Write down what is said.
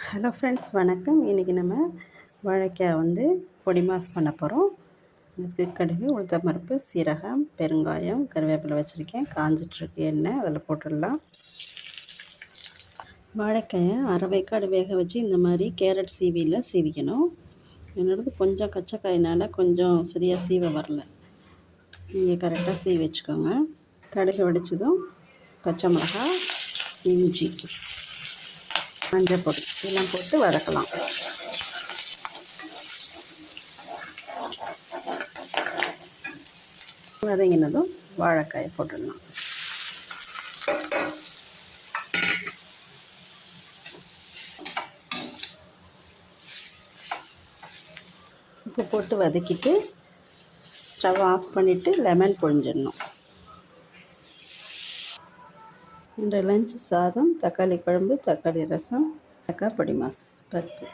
Hello friends, வணக்கம். இன்றைக்கி நம்ம வாழைக்காய் பொடி மாஸ் பண்ண போகிறோம். இதுக்கு கடுகு, உளுத்தம்பருப்பு, சீரகம், பெருங்காயம், கருவேப்பிலை வச்சுருக்கேன். காஞ்சிட்ருக்கு எண்ணெய், அதில் போட்டுடலாம். வாழைக்காயை அரை வேக்காடு வேக வச்சு இந்த மாதிரி கேரட் சீவியில் சீவிக்கணும். என்னோடது கொஞ்சம் கச்சக்காயினால் கொஞ்சம் சரியாக சீவ வரல. நீங்கள் கரெக்டாக சீவி வச்சுக்கோங்க. கடுகு வெடிச்சதும் பச்சை மிளகாய், இஞ்சி, மஞ்சள் பொடி இதெல்லாம் போட்டு வதக்கலாம். வதங்கினதும் வாழைக்காயை போட்டுடலாம். உப்பு போட்டு வதக்கிட்டு ஸ்டவ் ஆஃப் பண்ணிவிட்டு லெமன் புழிஞ்சிடணும். இன்று லஞ்ச் சாதம், தக்காளி குழம்பு, தக்காளி ரசம், வாழைக்காய் பொடி மாஸ் பருப்பு.